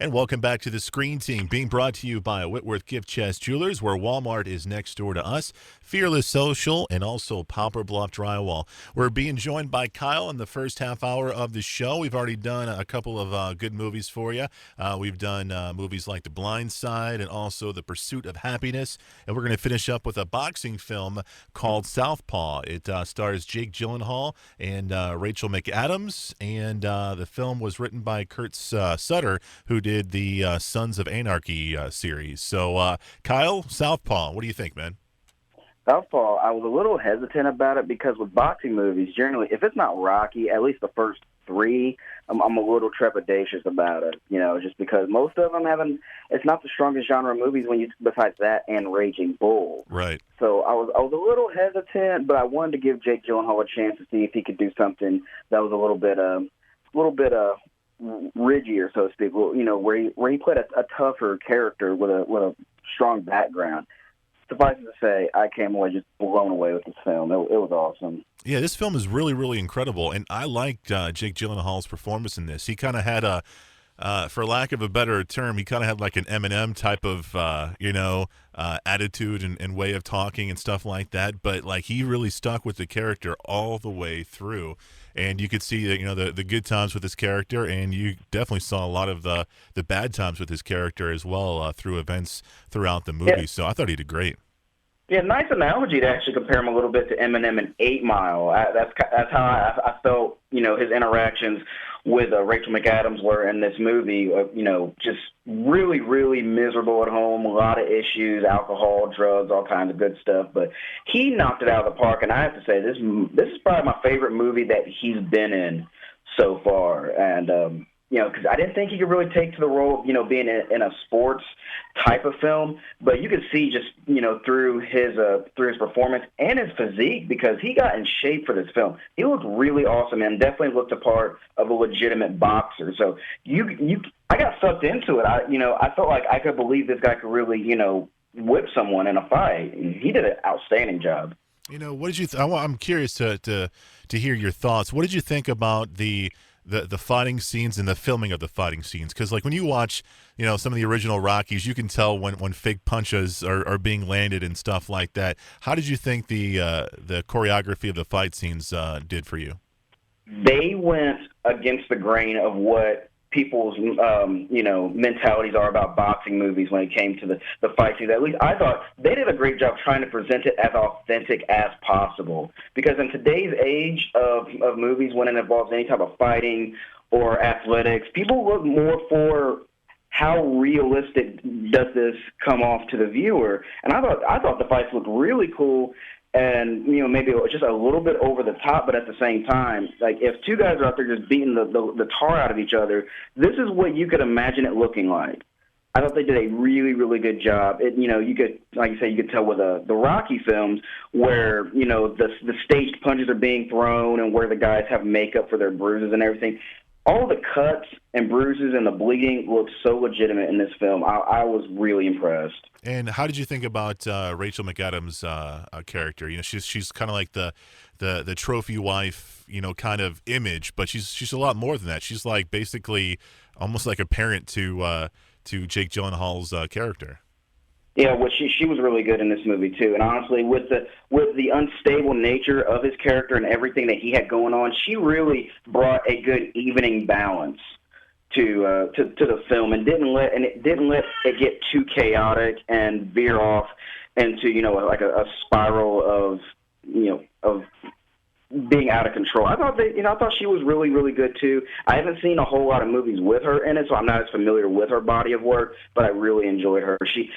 And welcome back to the Screen Team, being brought to you by Whitworth Gift Chest Jewelers, where Walmart is next door to us, Fearless Social, and also Poplar Bluff Drywall. We're being joined by Kyle in the first half hour of the show. We've already done a couple of good movies for you. We've done movies like The Blind Side and also The Pursuit of Happiness. And we're going to finish up with a boxing film called Southpaw. It stars Jake Gyllenhaal and Rachel McAdams, and the film was written by Kurt Sutter, who did the Sons of Anarchy series. So, Kyle, Southpaw, what do you think, man? Southpaw, I was a little hesitant about it because with boxing movies, generally, if it's not Rocky, at least the first three, I'm a little trepidatious about it, just because most of them it's not the strongest genre of movies besides that and Raging Bull. Right. So I was a little hesitant, but I wanted to give Jake Gyllenhaal a chance to see if he could do something that was a little bit ridgier, so to speak, where he played a tougher character with a strong background. Suffice it to say, I came away just blown away with this film. It was awesome. Yeah, this film is really, really incredible, and I liked Jake Gyllenhaal's performance in this. He kind of had for lack of a better term, he kind of had like an Eminem type of, attitude and way of talking and stuff like that. But like he really stuck with the character all the way through, and you could see that the good times with his character, and you definitely saw a lot of the bad times with his character as well through events throughout the movie. Yeah. So I thought he did great. Yeah, nice analogy to actually compare him a little bit to Eminem in 8 Mile. That's how I felt, his interactions with Rachel McAdams were in this movie. Just really, really miserable at home, a lot of issues, alcohol, drugs, all kinds of good stuff. But he knocked it out of the park, and I have to say, this is probably my favorite movie that he's been in so far. And because I didn't think he could really take to the role of, being in a sports type of film. But you could see just, through his performance and his physique, because he got in shape for this film. He looked really awesome and definitely looked a part of a legitimate boxer. So I got sucked into it. I felt like I could believe this guy could really, whip someone in a fight. And he did an outstanding job. What did you I'm curious to hear your thoughts. What did you think about the fighting scenes and the filming of the fighting scenes? Because like when you watch some of the original Rockies, you can tell when fake punches are being landed and stuff like that. How did you think the choreography of the fight scenes did for you? They went against the grain of what people's mentalities are about boxing movies when it came to the fight scenes. At least I thought they did a great job trying to present it as authentic as possible, because in today's age of movies, when it involves any type of fighting or athletics, people look more for how realistic does this come off to the viewer. And I thought the fights looked really cool. And, maybe just a little bit over the top, but at the same time, like if two guys are out there just beating the tar out of each other, this is what you could imagine it looking like. I thought they did a really, really good job. You could, like you say, you could tell with the Rocky films where, the staged punches are being thrown and where the guys have makeup for their bruises and everything. All the cuts and bruises and the bleeding looked so legitimate in this film. I was really impressed. And how did you think about Rachel McAdams' character? She's kind of like the trophy wife, kind of image, but she's a lot more than that. She's like basically almost like a parent to Jake Gyllenhaal's character. Yeah, well, she was really good in this movie too. And honestly, with the unstable nature of his character and everything that he had going on, she really brought a good evening balance to the film, and didn't let it get too chaotic and veer off into like a spiral of being out of control. I thought she was really, really good too. I haven't seen a whole lot of movies with her in it, so I'm not as familiar with her body of work, but I really enjoyed her. She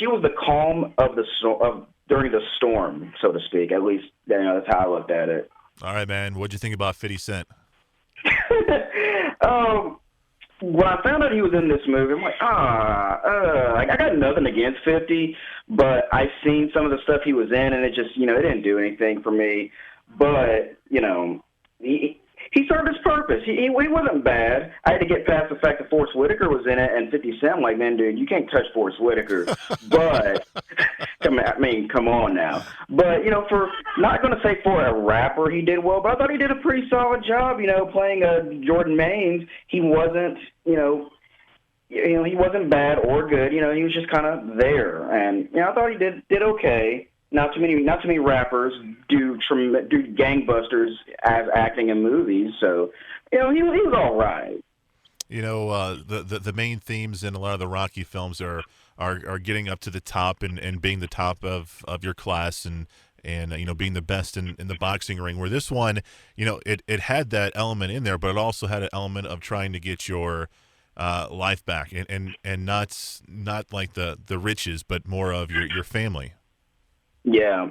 was the calm during the storm, so to speak. At least that's how I looked at it. All right, man. What'd you think about 50 Cent? When I found out he was in this movie, I'm like, I got nothing against 50, but I've seen some of the stuff he was in, and it just, it didn't do anything for me. But, he served his purpose. He wasn't bad. I had to get past the fact that Forrest Whitaker was in it, and 50 Cent, I'm like, man, dude, you can't touch Forrest Whitaker. But, come on now. But, for not going to say for a rapper he did well, but I thought he did a pretty solid job, playing Jordan Maines. He wasn't, he wasn't bad or good. He was just kind of there, and I thought he did okay. Not too many rappers do gangbusters as acting in movies, so he was all right. The main themes in a lot of the Rocky films are getting up to the top and being the top of your class and being the best in the boxing ring. Where this one, it had that element in there, but it also had an element of trying to get your life back and not like the riches, but more of your family. Yeah,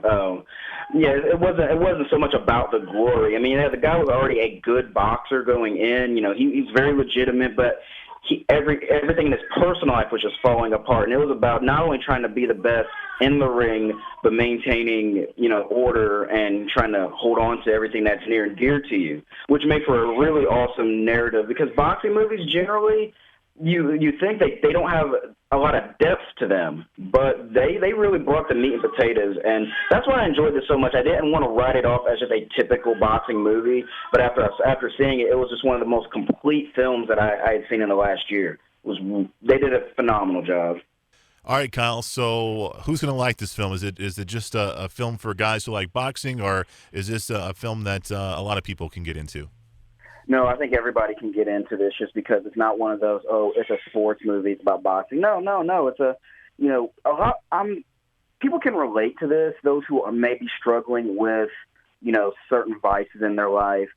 yeah. It wasn't so much about the glory. I mean, the guy was already a good boxer going in. He's very legitimate, but everything in his personal life was just falling apart. And it was about not only trying to be the best in the ring, but maintaining order and trying to hold on to everything that's near and dear to you, which made for a really awesome narrative. Because boxing movies generally, you think they don't have a lot of depth to them, but they really brought the meat and potatoes, and that's why I enjoyed this so much. I didn't want to write it off as just a typical boxing movie, but after seeing it, it was just one of the most complete films that I had seen in the last year. They did a phenomenal job. All right, Kyle. So, who's going to like this film? Is it just a film for guys who like boxing, or is this a film that a lot of people can get into? No, I think everybody can get into this just because it's not one of those, it's a sports movie, it's about boxing. No. It's a lot. People can relate to this. Those who are maybe struggling with, certain vices in their life,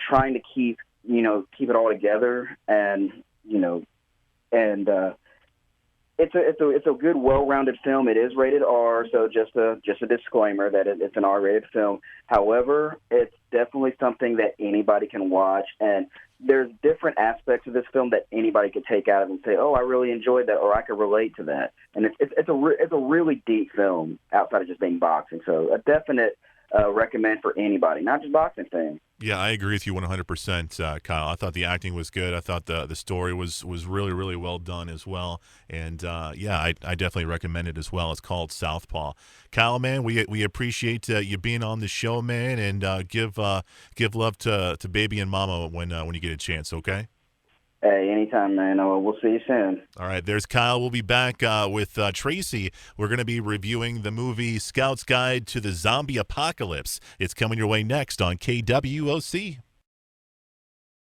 trying to keep it all together, and it's a good, well-rounded film. It is rated R, so just a disclaimer that it's an R-rated film. However, it's definitely something that anybody can watch, and there's different aspects of this film that anybody could take out of and say, "Oh, I really enjoyed that," or "I could relate to that." And it's a really deep film outside of just being boxing. So a definite recommend for anybody, not just boxing fans. Yeah, I agree with you 100%, Kyle. I thought the acting was good. I thought the story was really, really well done as well. And, I definitely recommend it as well. It's called Southpaw. Kyle, man, we appreciate you being on the show, man, and give love to baby and mama when you get a chance, okay? Hey, anytime, man. We'll see you soon. All right, there's Kyle. We'll be back with Tracy. We're going to be reviewing the movie Scout's Guide to the Zombie Apocalypse. It's coming your way next on KWOC.